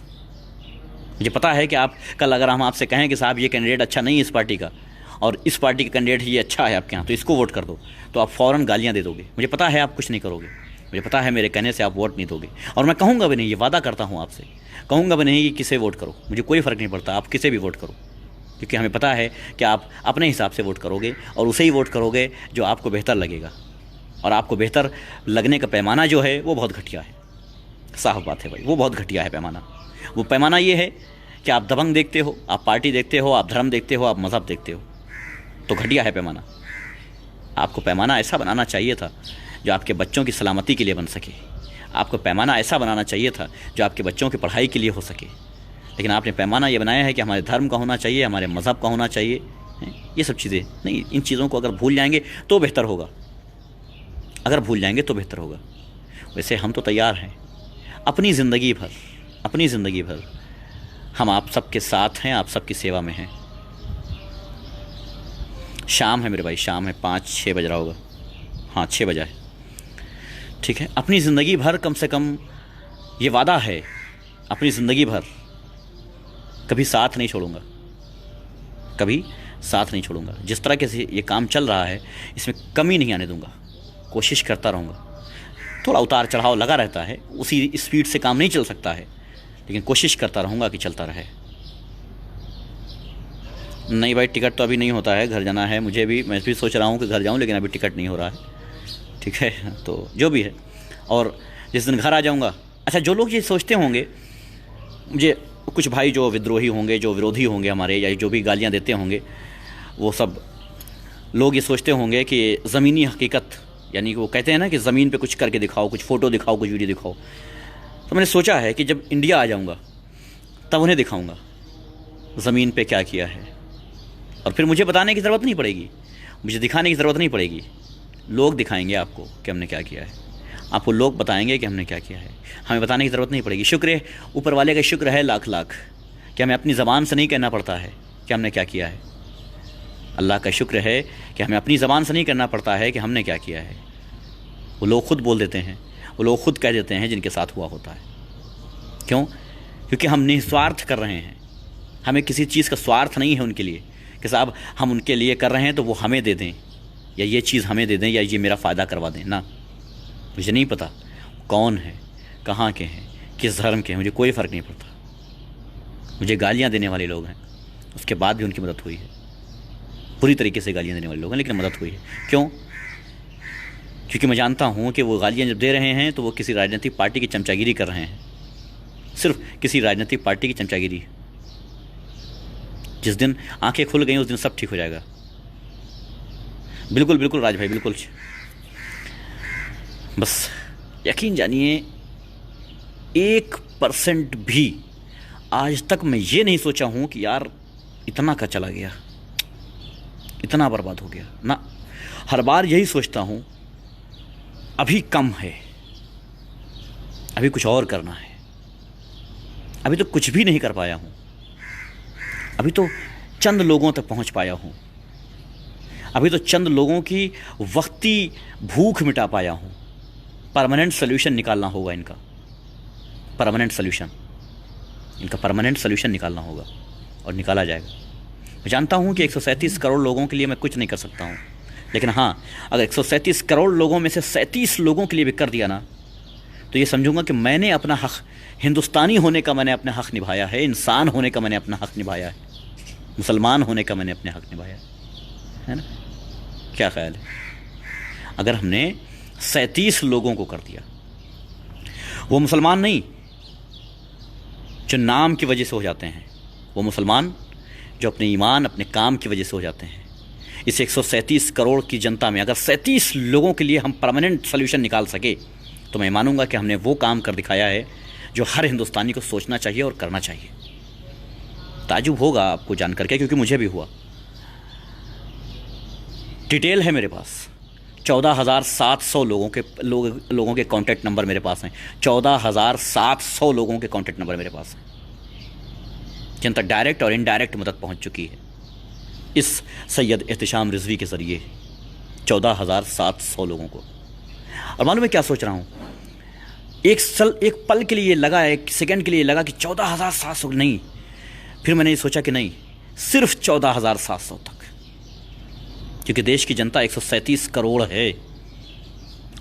मुझे पता है कि आप कल अगर हम आपसे कहें कि साहब ये कैंडिडेट अच्छा नहीं है इस पार्टी का, और इस पार्टी का कैंडिडेट ये अच्छा है आपके यहाँ, तो इसको वोट कर दो, तो आप फ़ौरन गालियाँ दे दोगे। मुझे पता है आप कुछ नहीं करोगे, मुझे पता है मेरे कहने से आप वोट नहीं दोगे, और मैं कहूँगा भी नहीं, ये वादा करता हूँ आपसे, कहूँगा भी नहीं कि किसे वोट करो, मुझे कोई फ़र्क नहीं पड़ता, आप किसे भी वोट करो, क्योंकि हमें पता है कि आप अपने हिसाब से वोट करोगे और उसे ही वोट करोगे जो आपको बेहतर लगेगा, और आपको बेहतर लगने का पैमाना जो है वो बहुत घटिया है। साफ बात है भाई, वो बहुत घटिया है पैमाना। वो पैमाना ये है कि आप दबंग देखते हो, आप पार्टी देखते हो, आप धर्म देखते हो, आप मज़हब देखते हो, तो घटिया है पैमाना। आपको पैमाना ऐसा बनाना चाहिए था जो आपके बच्चों की सलामती के लिए बन सके, आपको पैमाना ऐसा बनाना चाहिए था जो आपके बच्चों की पढ़ाई के लिए हो सके, लेकिन आपने पैमाना ये बनाया है कि हमारे धर्म का होना चाहिए, हमारे मज़हब का होना चाहिए। ये सब चीज़ें नहीं, इन चीज़ों को अगर भूल जाएंगे तो बेहतर होगा, अगर भूल जाएंगे तो बेहतर होगा। वैसे हम तो तैयार हैं, अपनी ज़िंदगी भर हम आप सबके साथ हैं, आप सबकी सेवा में हैं। शाम है मेरे भाई, शाम है, 5-6 बज रहा होगा, हाँ 6 बजा है, ठीक है। अपनी ज़िंदगी भर कम से कम ये वादा है, अपनी ज़िंदगी भर कभी साथ नहीं छोड़ूंगा, कभी साथ नहीं छोड़ूंगा। जिस तरह के ये काम चल रहा है इसमें कमी नहीं आने दूंगा, कोशिश करता रहूँगा। थोड़ा उतार चढ़ाव लगा रहता है, उसी स्पीड से काम नहीं चल सकता है, लेकिन कोशिश करता रहूँगा कि चलता रहे। नहीं भाई, टिकट तो अभी नहीं होता है, घर जाना है मुझे भी, मैं भी सोच रहा हूँ कि घर जाऊँ, लेकिन अभी टिकट नहीं हो रहा है, ठीक है। तो जो भी है, और जिस दिन घर आ जाऊँगा, अच्छा जो लोग ये सोचते होंगे, मुझे कुछ भाई जो विद्रोही होंगे, जो विरोधी होंगे हमारे, या जो भी गालियाँ देते होंगे, वो सब लोग ये सोचते होंगे कि ज़मीनी हकीकत, यानी कि वो कहते हैं ना कि ज़मीन पे कुछ करके दिखाओ, कुछ फ़ोटो दिखाओ, कुछ वीडियो दिखाओ। तो मैंने सोचा है कि जब इंडिया आ जाऊँगा तब उन्हें दिखाऊँगा ज़मीन पे क्या किया है, और फिर मुझे बताने की ज़रूरत नहीं पड़ेगी, मुझे दिखाने की ज़रूरत नहीं पड़ेगी, लोग दिखाएंगे आपको कि हमने क्या किया है, आपको लोग बताएंगे कि हमने क्या किया है, हमें बताने की ज़रूरत नहीं पड़ेगी। शुक्र है, ऊपर वाले का शुक्र है लाख लाख कि हमें अपनी ज़बान से नहीं कहना पड़ता है कि हमने क्या किया है। अल्लाह का शुक्र है कि हमें अपनी ज़बान से नहीं कहना पड़ता है कि हमने क्या किया है। वो लोग खुद बोल देते हैं, वो लोग खुद कह देते हैं जिनके साथ हुआ होता है। क्यों? क्योंकि हम निस्वार्थ कर रहे हैं, हमें किसी चीज़ का स्वार्थ नहीं है उनके लिए कि साहब हम उनके लिए कर रहे हैं तो वो हमें दे दें, या ये चीज़ हमें दे दें, या ये मेरा फ़ायदा करवा दें। ना, मुझे नहीं पता कौन है, कहाँ के हैं, किस धर्म के हैं, मुझे कोई फ़र्क नहीं पड़ता। मुझे गालियाँ देने वाले लोग हैं, उसके बाद भी उनकी मदद हुई है, पूरी तरीके से गालियाँ देने वाले लोग हैं, लेकिन मदद हुई है। क्यों? क्योंकि मैं जानता हूँ कि वो गालियाँ जब दे रहे हैं तो वो किसी राजनीतिक पार्टी की चमचागिरी कर रहे हैं, सिर्फ किसी राजनीतिक पार्टी की चमचागिरी। जिस दिन आंखें खुल गई उस दिन सब ठीक हो जाएगा। बिल्कुल बिल्कुल राज भाई, बिल्कुल। बस यकीन जानिए, 1% भी आज तक मैं ये नहीं सोचा हूँ कि यार इतना का चला गया, इतना बर्बाद हो गया ना। हर बार यही सोचता हूँ अभी कम है, अभी कुछ और करना है, अभी तो कुछ भी नहीं कर पाया हूँ, अभी तो चंद लोगों तक पहुँच पाया हूँ, अभी तो चंद लोगों की वक्ती भूख मिटा पाया हूँ। परमानेंट सोल्यूशन निकालना होगा इनका, परमानेंट सोल्यूशन, इनका परमानेंट सोल्यूशन निकालना होगा, और निकाला जाएगा। मैं जानता हूँ कि 137 करोड़ लोगों के लिए मैं कुछ नहीं कर सकता हूँ, लेकिन हाँ, अगर 137 करोड़ लोगों में से 37 लोगों के लिए भी कर दिया ना, तो ये समझूंगा कि मैंने अपना हक़, हिंदुस्तानी होने का मैंने अपना हक़ निभाया है, इंसान होने का मैंने अपना हक़ निभाया है, मुसलमान होने का मैंने अपने हक़ निभाया है ना। क्या ख्याल है? अगर हमने 37 लोगों को कर दिया, वो मुसलमान नहीं, जो नाम की वजह से हो जाते हैं, वो मुसलमान जो अपने ईमान, अपने काम की वजह से हो जाते हैं। इस 137 करोड़ की जनता में अगर 37 लोगों के लिए हम परमानेंट सोल्यूशन निकाल सके तो मैं मानूंगा कि हमने वो काम कर दिखाया है जो हर हिंदुस्तानी को सोचना चाहिए और करना चाहिए। ताजुब होगा आपको जान करके, क्योंकि मुझे भी हुआ। डिटेल है मेरे पास, 14,700 लोगों के कॉन्टैक्ट नंबर मेरे पास हैं। 14,700 लोगों के कॉन्टैक्ट नंबर मेरे पास हैं जिन तक डायरेक्ट और इनडायरेक्ट मदद पहुंच चुकी है इस सैयद एहतिशाम रिजवी के ज़रिए 14,700 लोगों को। और मालूम है क्या सोच रहा हूँ, एक पल के लिए लगा, एक सेकंड के लिए लगा कि 14,700 नहीं, फिर मैंने ये सोचा कि नहीं, सिर्फ 14,700 तक, क्योंकि देश की जनता 137 करोड़ है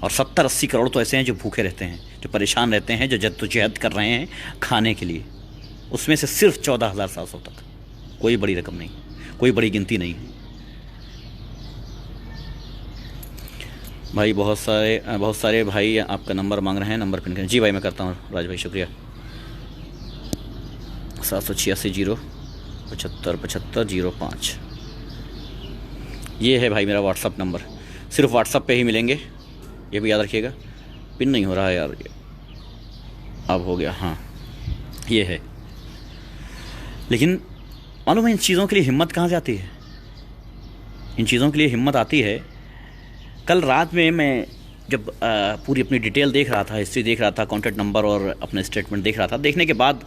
और 70-80 करोड़ तो ऐसे हैं जो भूखे रहते हैं, जो परेशान रहते हैं, जो जद्दोजहद कर रहे हैं खाने के लिए। उसमें से सिर्फ 14,700 तक, कोई बड़ी रकम नहीं, कोई बड़ी गिनती नहीं है भाई। बहुत सारे भाई आपका नंबर मांग रहे हैं, नंबर पिन करें। जी भाई मैं करता हूँ राज भाई, शुक्रिया। 786-0-75-75-05 ये है भाई मेरा व्हाट्सअप नंबर। सिर्फ व्हाट्सअप पे ही मिलेंगे, ये भी याद रखिएगा। पिन नहीं हो रहा है यार, ये अब हो गया, हाँ ये है। लेकिन मालूम है इन चीज़ों के लिए हिम्मत कहाँ से आती है? इन चीज़ों के लिए हिम्मत आती है, कल रात में मैं जब पूरी अपनी डिटेल देख रहा था, हिस्ट्री देख रहा था, कॉन्टैक्ट नंबर और अपना स्टेटमेंट देख रहा था, देखने के बाद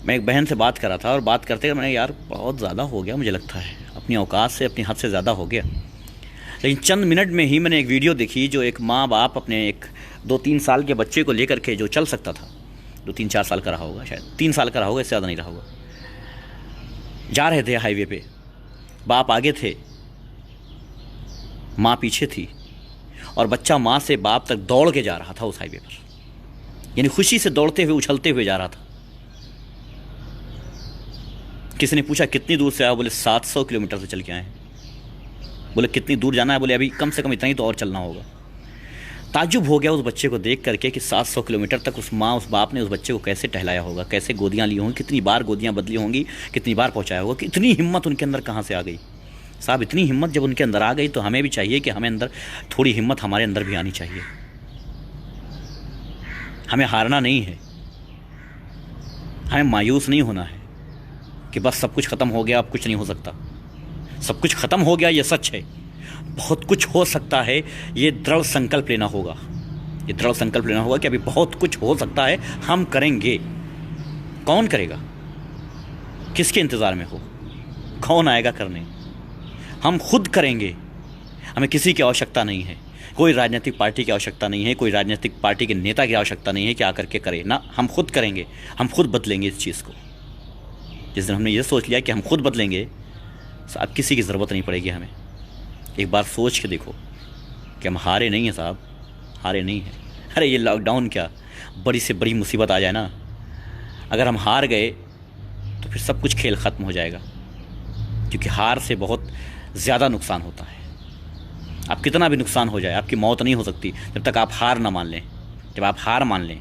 मैं एक बहन से बात कर रहा था और बात करते मैंने, यार बहुत ज़्यादा हो गया, मुझे लगता है अपनी औकात से, अपनी हद से ज़्यादा हो गया। लेकिन चंद मिनट में ही मैंने एक वीडियो देखी जो एक माँ बाप अपने एक 2-3 साल के बच्चे को लेकर के, जो चल सकता था, 2-3-4 साल का रहा होगा, शायद 3 साल का रहा होगा, इससे ज़्यादा नहीं रहा होगा, जा रहे थे हाईवे पे, बाप आगे थे, माँ पीछे थी और बच्चा माँ से बाप तक दौड़ के जा रहा था उस हाईवे पर, यानी खुशी से दौड़ते हुए, उछलते हुए जा रहा था। किसी ने पूछा कितनी दूर से आया? बोले 700 किलोमीटर से चल के आए हैं। बोले कितनी दूर जाना है? बोले अभी कम से कम इतना ही तो और चलना होगा। ताज्जुब हो गया उस बच्चे को देख करके कि 700 किलोमीटर तक उस माँ, उस बाप ने उस बच्चे को कैसे टहलाया होगा, कैसे गोदियाँ ली होंगी, कितनी बार गोदियाँ बदली होंगी, कितनी बार पहुँचाया होगा, कि इतनी हिम्मत उनके अंदर कहाँ से आ गई। साहब इतनी हिम्मत जब उनके अंदर आ गई तो हमें भी चाहिए कि हमें अंदर थोड़ी हिम्मत हमारे अंदर भी आनी चाहिए। हमें हारना नहीं है, हमें मायूस नहीं होना है कि बस सब कुछ ख़त्म हो गया, अब कुछ नहीं हो सकता। सब कुछ ख़त्म हो गया ये सच है, बहुत कुछ हो सकता है, ये दृढ़ संकल्प लेना होगा। ये दृढ़ संकल्प लेना होगा कि अभी बहुत कुछ हो सकता है, हम करेंगे। कौन करेगा? किसके इंतज़ार में हो? कौन आएगा करने? हम खुद करेंगे। हमें किसी की आवश्यकता नहीं है, कोई राजनीतिक पार्टी की आवश्यकता नहीं है, कोई राजनीतिक पार्टी के नेता की आवश्यकता नहीं है कि आकर के करे ना। हम खुद करेंगे, हम खुद बदलेंगे इस चीज़ को। जिस दिन हमने ये सोच लिया कि हम खुद बदलेंगे, साहब किसी की ज़रूरत नहीं पड़ेगी हमें। एक बार सोच के देखो कि हम हारे नहीं हैं साहब, हारे नहीं हैं। अरे ये लॉकडाउन क्या बड़ी से बड़ी मुसीबत आ जाए ना, अगर हम हार गए तो फिर सब कुछ खेल ख़त्म हो जाएगा, क्योंकि हार से बहुत ज़्यादा नुकसान होता है। आप कितना भी नुकसान हो जाए, आपकी मौत नहीं हो सकती जब तक आप हार ना मान लें। जब आप हार मान लें,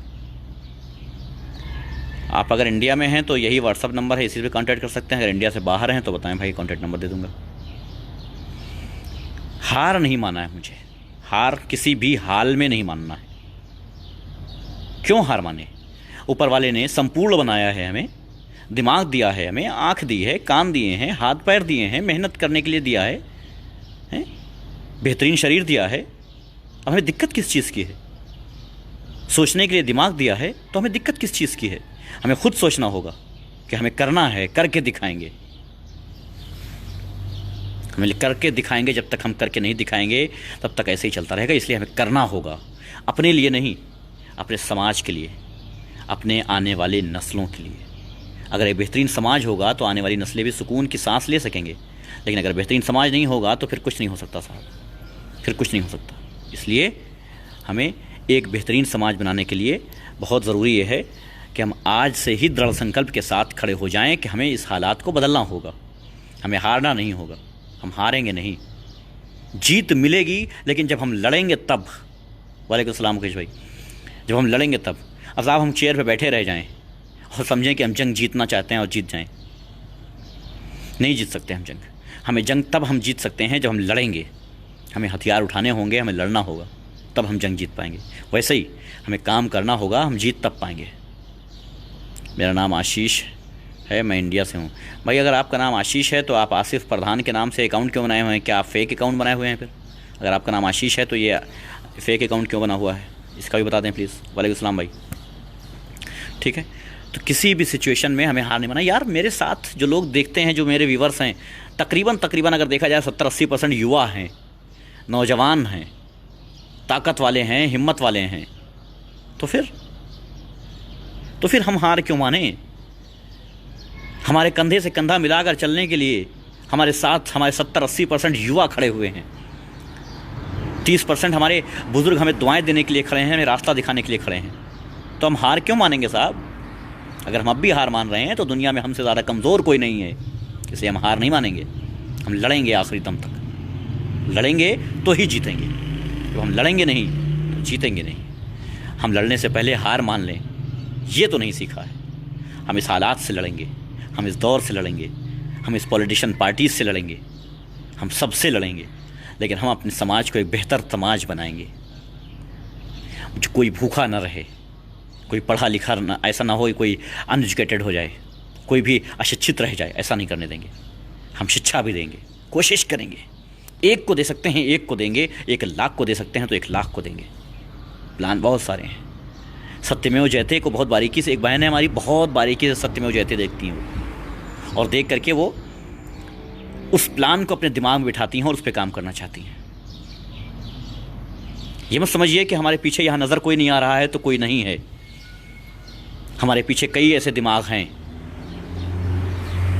आप अगर इंडिया में हैं तो यही व्हाट्सअप नंबर है, इसी पे कांटेक्ट कर सकते हैं। अगर इंडिया से बाहर हैं तो बताएं भाई, कांटेक्ट नंबर दे दूंगा। हार नहीं माना है मुझे, हार किसी भी हाल में नहीं मानना है। क्यों हार माने? ऊपर वाले ने संपूर्ण बनाया है हमें, दिमाग दिया है हमें, आँख दी है, कान दिए हैं, हाथ पैर दिए हैं, मेहनत करने के लिए दिया है, बेहतरीन शरीर दिया है। अब हमें दिक्कत किस चीज़ की है? सोचने के लिए दिमाग दिया है तो हमें दिक्कत किस चीज़ की है? हमें खुद सोचना होगा कि हमें करना है, करके दिखाएंगे। हमें करके दिखाएंगे, जब तक हम करके नहीं दिखाएंगे तब तक ऐसे ही चलता रहेगा। इसलिए हमें करना होगा, अपने लिए नहीं, अपने समाज के लिए, अपने आने वाली नस्लों के लिए। अगर एक बेहतरीन समाज होगा तो आने वाली नस्लें भी सुकून की सांस ले सकेंगे, लेकिन अगर बेहतरीन समाज नहीं होगा तो फिर कुछ नहीं हो सकता साहब, फिर कुछ नहीं हो सकता। इसलिए हमें एक बेहतरीन समाज बनाने के लिए बहुत ज़रूरी ये है कि हम आज से ही दृढ़ संकल्प के साथ खड़े हो जाएं कि हमें इस हालात को बदलना होगा। हमें हारना नहीं होगा, हम हारेंगे नहीं। जीत मिलेगी लेकिन जब हम लड़ेंगे तब। वालेकुम सलाम मुकेश भाई। जब हम लड़ेंगे तब। अब साहब हम चेयर पे बैठे रह जाएं और समझें कि हम जंग जीतना चाहते हैं और जीत जाएं। नहीं जीत सकते हम जंग। हमें जंग तब हम जीत सकते हैं जब हम लड़ेंगे। हमें हथियार उठाने होंगे, हमें लड़ना होगा, तब हम जंग जीत पाएंगे। वैसे ही हमें काम करना होगा, हम जीत तब पाएंगे। मेरा नाम आशीष है, मैं इंडिया से हूँ। भाई अगर आपका नाम आशीष है तो आप आसिफ प्रधान के नाम से अकाउंट क्यों बनाए हुए हैं? क्या आप फेक अकाउंट बनाए हुए हैं? फिर अगर आपका नाम आशीष है तो ये फेक अकाउंट क्यों बना हुआ है, इसका भी बता दें प्लीज़। वालेकुम सलाम भाई। ठीक है, तो किसी भी सिचुएशन में हमें हार नहीं माना। यार मेरे साथ जो लोग देखते हैं, जो मेरे व्यूवर्स हैं, तकरीबन अगर देखा जाए 70-80% युवा हैं, नौजवान हैं, ताकत वाले हैं, हिम्मत वाले हैं। तो फिर हम हार क्यों माने? हमारे कंधे से कंधा मिलाकर चलने के लिए हमारे साथ हमारे 70-80% युवा खड़े हुए हैं। 30% हमारे बुज़ुर्ग हमें दुआएं देने के लिए खड़े हैं, हमें रास्ता दिखाने के लिए खड़े हैं। तो हम हार क्यों मानेंगे साहब? अगर हम अब भी हार मान रहे हैं तो दुनिया में हमसे ज़्यादा कमज़ोर कोई नहीं है, इसलिए हम हार नहीं मानेंगे। हम लड़ेंगे आखिरी दम तक। लड़ेंगे तो ही जीतेंगे। जब हम लड़ेंगे नहीं तो जीतेंगे नहीं। हम लड़ने से पहले हार मान लें, ये तो नहीं सीखा है। हम इस हालात से लड़ेंगे, हम इस दौर से लड़ेंगे, हम इस पॉलिटिशियन पार्टीज से लड़ेंगे, हम सबसे लड़ेंगे, लेकिन हम अपने समाज को एक बेहतर समाज बनाएंगे। जो कोई भूखा ना रहे, कोई पढ़ा लिखा ना, ऐसा ना हो कोई अनएजुकेटेड हो जाए, कोई भी अशिक्षित रह जाए, ऐसा नहीं करने देंगे। हम शिक्षा भी देंगे, कोशिश करेंगे। एक को दे सकते हैं, एक को देंगे। 1,00,000 को दे सकते हैं तो 1,00,000 को देंगे। प्लान बहुत सारे हैं। सत्यमेव जयते को बहुत बारीकी से, एक बहन है हमारी, बहुत बारीकी से सत्यमेव जयते देखती हैं वो, और देख करके वो उस प्लान को अपने दिमाग में बिठाती हैं और उस पर काम करना चाहती हैं। ये मत समझिए कि हमारे पीछे यहाँ नज़र कोई नहीं आ रहा है तो कोई नहीं है। हमारे पीछे कई ऐसे दिमाग हैं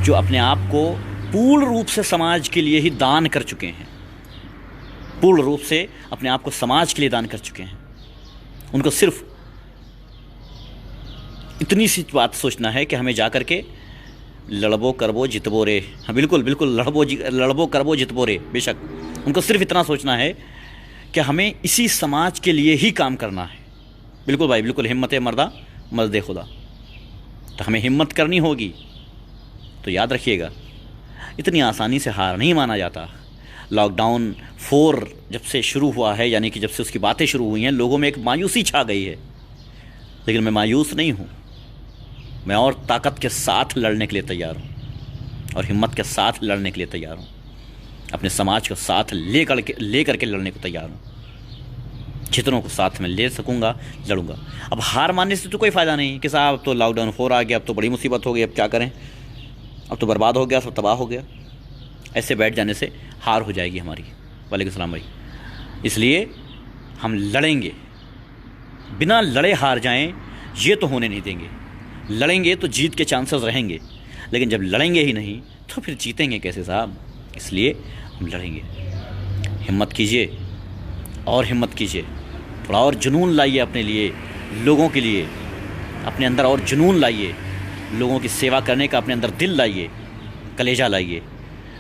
जो अपने आप को पूर्ण रूप से समाज के लिए ही दान कर चुके हैं। पूर्ण रूप से अपने आप को समाज के लिए दान कर चुके हैं। उनको सिर्फ इतनी सी बात सोचना है कि हमें जा कर के लड़बो करबो जितबो रे। हाँ बिल्कुल बिल्कुल, लड़बो करबो जितबो रे। बेशक उनको सिर्फ इतना सोचना है कि हमें इसी समाज के लिए ही काम करना है। बिल्कुल भाई बिल्कुल, हिम्मत मर्दा मर्द खुदा। तो हमें हिम्मत करनी होगी। तो याद रखिएगा, इतनी आसानी से हार नहीं माना जाता। लॉकडाउन 4 जब से शुरू हुआ है, यानी कि जब से उसकी बातें शुरू हुई हैं, लोगों में एक मायूसी छा गई है। लेकिन मैं मायूस नहीं हूँ। मैं और ताकत के साथ लड़ने के लिए तैयार हूँ और हिम्मत के साथ लड़ने के लिए तैयार हूँ। अपने समाज को साथ ले करके लड़ने को तैयार हूँ। जितनों को साथ में ले सकूँगा लड़ूंगा। अब हार मानने से तो कोई फ़ायदा नहीं कि साहब अब तो लॉकडाउन 4 आ गया, अब तो बड़ी मुसीबत हो गई, अब क्या करें, अब तो बर्बाद हो गया, सब तबाह हो गया। ऐसे बैठ जाने से हार हो जाएगी हमारी। वालेकुम सलाम भाई। इसलिए हम लड़ेंगे, बिना लड़े हार जाएं ये तो होने नहीं देंगे। लड़ेंगे तो जीत के चांसेस रहेंगे, लेकिन जब लड़ेंगे ही नहीं तो फिर जीतेंगे कैसे साहब? इसलिए हम लड़ेंगे। हिम्मत कीजिए और हिम्मत कीजिए, थोड़ा और जुनून लाइए अपने लिए, लोगों के लिए। अपने अंदर और जुनून लाइए, लोगों की सेवा करने का अपने अंदर दिल लाइए, कलेजा लाइए।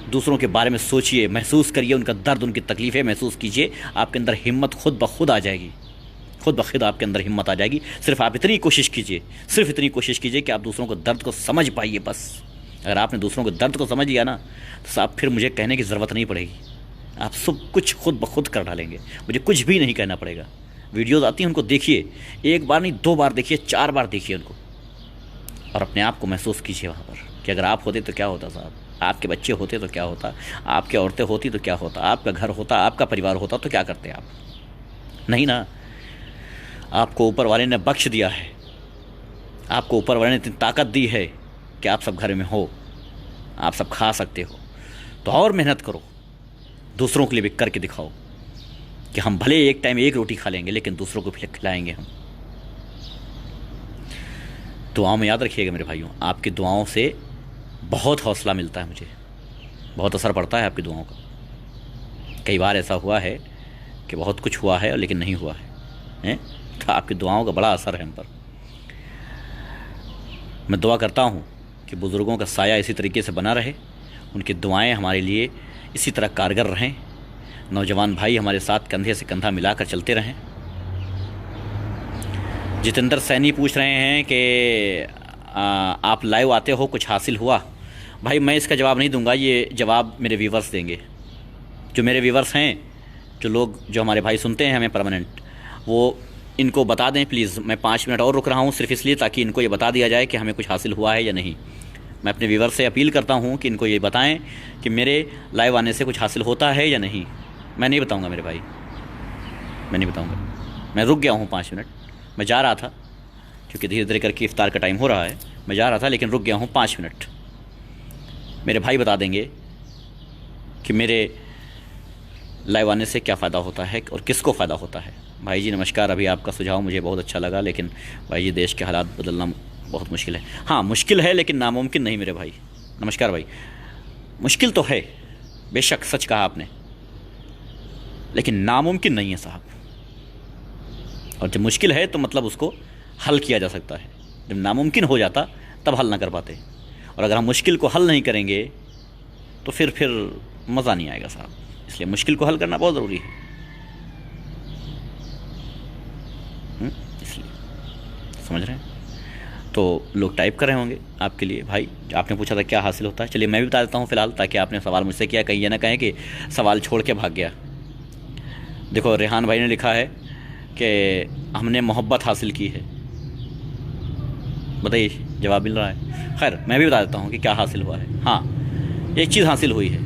दूसरों के बारे में सोचिए, महसूस करिए, उनका दर्द, उनकी तकलीफ़ें महसूस कीजिए। आपके अंदर हिम्मत खुद ब खुद आ जाएगी। खुद ब खुद आपके अंदर हिम्मत आ जाएगी। सिर्फ आप इतनी कोशिश कीजिए, सिर्फ इतनी कोशिश कीजिए कि आप दूसरों को दर्द को समझ पाइए। बस अगर आपने दूसरों को दर्द को समझ लिया ना, तो साहब फिर मुझे कहने की ज़रूरत नहीं पड़ेगी। आप सब कुछ खुद ब खुद कर डालेंगे, मुझे कुछ भी नहीं कहना पड़ेगा। वीडियोज़ आती हैं, उनको देखिए, 1 बार नहीं 2 बार देखिए, 4 बार देखिए उनको, और अपने आप को महसूस कीजिए वहाँ पर कि अगर आप होते तो क्या होता साहब, आपके बच्चे होते तो क्या होता, आपकी औरतें होती तो क्या होता, आपका घर होता, आपका परिवार होता तो क्या करते आप? नहीं ना। आपको ऊपर वाले ने बख्श दिया है, आपको ऊपर वाले ने इतनी ताकत दी है कि आप सब घर में हो, आप सब खा सकते हो। तो और मेहनत करो, दूसरों के लिए भी करके दिखाओ कि हम भले एक टाइम 1 रोटी खा लेंगे, लेकिन दूसरों को भी खिलाएंगे हम। दुआओं में याद रखिएगा मेरे भाइयों, आपकी दुआओं से बहुत हौसला मिलता है मुझे, बहुत असर पड़ता है आपकी दुआओं का। कई बार ऐसा हुआ है कि बहुत कुछ हुआ है लेकिन नहीं हुआ है, तो आपकी दुआओं का बड़ा असर है हम पर। मैं दुआ करता हूँ कि बुज़ुर्गों का साया इसी तरीके से बना रहे, उनकी दुआएं हमारे लिए इसी तरह कारगर रहें। नौजवान भाई हमारे साथ कंधे से कंधा मिलाकर चलते रहें। जितेंद्र सैनी पूछ रहे हैं कि आप लाइव आते हो, कुछ हासिल हुआ? भाई मैं इसका जवाब नहीं दूंगा, ये जवाब मेरे व्यूवर्स देंगे। जो मेरे व्यूवर्स हैं, जो लोग, जो हमारे भाई सुनते हैं हमें परमानेंट, वो इनको बता दें प्लीज़। मैं 5 मिनट और रुक रहा हूँ सिर्फ इसलिए ताकि इनको ये बता दिया जाए कि हमें कुछ हासिल हुआ है या नहीं। मैं अपने व्यूवर्स से अपील करता हूँ कि इनको ये बताएं कि मेरे लाइव आने से कुछ हासिल होता है या नहीं। मैं नहीं बताऊँगा मेरे भाई, मैं नहीं बताऊँगा। मैं रुक गया हूँ 5 मिनट, मैं जा रहा था क्योंकि धीरे धीरे करके इफ्तार का टाइम हो रहा है, मैं जा रहा था लेकिन रुक गया हूँ 5 मिनट। मेरे भाई बता देंगे कि मेरे लाइव आने से क्या फ़ायदा होता है और किसको फ़ायदा होता है। भाई जी नमस्कार, अभी आपका सुझाव मुझे बहुत अच्छा लगा, लेकिन भाई जी देश के हालात बदलना बहुत मुश्किल है। हाँ मुश्किल है लेकिन नामुमकिन नहीं मेरे भाई। नमस्कार भाई, मुश्किल तो है बेशक, सच कहा आपने, लेकिन नामुमकिन नहीं है साहब। और जब मुश्किल है तो मतलब उसको हल किया जा सकता है, जब नामुमकिन हो जाता तब हल ना कर पाते। और अगर हम मुश्किल को हल नहीं करेंगे तो फिर मज़ा नहीं आएगा साहब। इसलिए मुश्किल को हल करना बहुत ज़रूरी है। इसलिए समझ रहे हैं? तो लोग टाइप कर रहे होंगे आपके लिए। भाई आपने पूछा था क्या हासिल होता है, चलिए मैं भी बता देता हूँ फ़िलहाल, ताकि आपने सवाल मुझसे किया कहीं ये ना कहें कि सवाल छोड़ के भाग गया। देखो रेहान भाई ने लिखा है कि हमने मोहब्बत हासिल की है। बताइए, जवाब मिल रहा है। खैर मैं भी बता देता हूँ कि क्या हासिल हुआ है। हाँ एक चीज़ हासिल हुई है,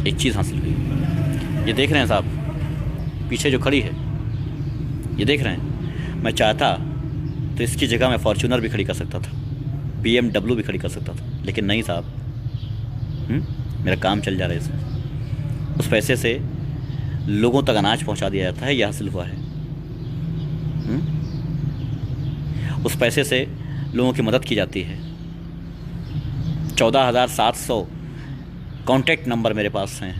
एक चीज़ हासिल हुई है। ये देख रहे हैं साहब पीछे जो खड़ी है, ये देख रहे हैं। मैं चाहता तो इसकी जगह मैं फॉर्च्यूनर भी खड़ी कर सकता था, BMW भी खड़ी कर सकता था, लेकिन नहीं साहब। मेरा काम चल जा रहा है इसमें। उस पैसे से लोगों तक अनाज पहुंचा दिया जाता है, यह हासिल हुआ है। उस पैसे से लोगों की मदद की जाती है। 14,700 कॉन्टैक्ट नंबर मेरे पास हैं।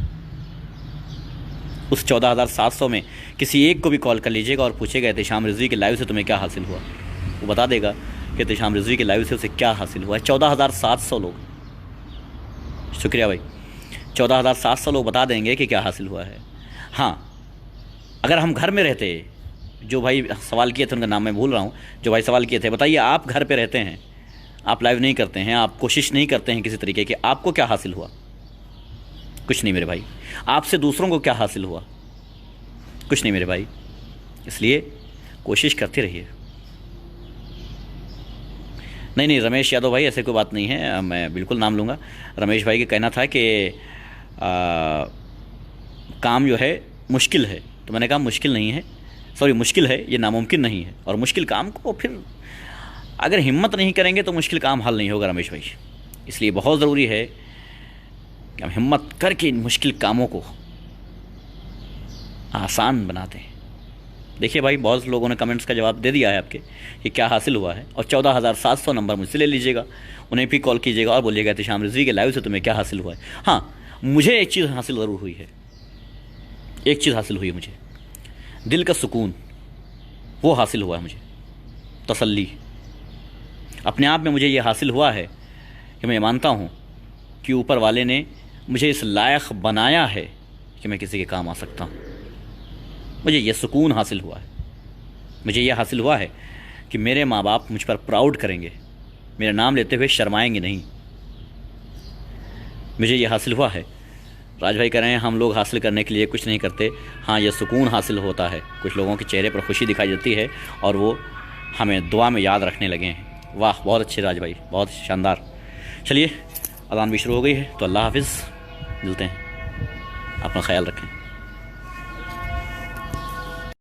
उस 14,700 में किसी एक को भी कॉल कर लीजिएगा और पूछेगा एहतेशाम रिजवी के लाइव से तुम्हें क्या हासिल हुआ, वो बता देगा कि एहतेशाम रिजवी के लाइव से उसे क्या हासिल हुआ है। 14,700 लोग, शुक्रिया भाई, 14,700 लोग बता देंगे कि क्या हासिल हुआ है। हाँ अगर हम घर में रहते, जो भाई सवाल किए थे उनका नाम मैं भूल रहा हूँ, जो भाई सवाल किए थे, बताइए आप घर पे रहते हैं, आप लाइव नहीं करते हैं, आप कोशिश नहीं करते हैं किसी तरीके की, आपको क्या हासिल हुआ? कुछ नहीं मेरे भाई। आपसे दूसरों को क्या हासिल हुआ? कुछ नहीं मेरे भाई। इसलिए कोशिश करते रहिए। नहीं रमेश यादव भाई ऐसे कोई बात नहीं है, मैं बिल्कुल नाम लूँगा। रमेश भाई का कहना था कि काम जो है मुश्किल है, तो मैंने कहा मुश्किल नहीं है, सॉरी मुश्किल है, ये नामुमकिन नहीं है। और मुश्किल काम को फिर अगर हिम्मत नहीं करेंगे तो मुश्किल काम हल नहीं होगा रमेश भाई। इसलिए बहुत ज़रूरी है कि हम हिम्मत करके इन मुश्किल कामों को आसान बनाते हैं। देखिए भाई बहुत लोगों ने कमेंट्स का जवाब दे दिया है आपके कि क्या हासिल हुआ है। और 14,700 नंबर मुझसे ले लीजिएगा, उन्हें भी कॉल कीजिएगा और बोलिएगा एहतेशाम रिजवी के लाइव से तुम्हें क्या हासिल हुआ है। हाँ मुझे एक चीज़ हासिल ज़रूर हुई है, एक चीज़ हासिल हुई है मुझे, दिल का सुकून, वो हासिल हुआ है मुझे, तसल्ली। अपने आप में मुझे ये हासिल हुआ है कि मैं मानता हूँ कि ऊपर वाले ने मुझे इस लायक बनाया है कि मैं किसी के काम आ सकता हूँ। मुझे ये सुकून हासिल हुआ है, मुझे ये हासिल हुआ है कि मेरे माँ बाप मुझ पर प्राउड करेंगे, मेरा नाम लेते हुए शर्माएंगे नहीं। मुझे ये हासिल हुआ है। राज भाई कह रहे हैं हम लोग हासिल करने के लिए कुछ नहीं करते। हाँ ये सुकून हासिल होता है, कुछ लोगों के चेहरे पर खुशी दिखाई देती है और वो हमें दुआ में याद रखने लगे हैं। वाह बहुत अच्छे राज भाई, बहुत शानदार। चलिए अज़ान भी शुरू हो गई है, तो अल्लाह हाफिज़, मिलते हैं, अपना ख्याल रखें।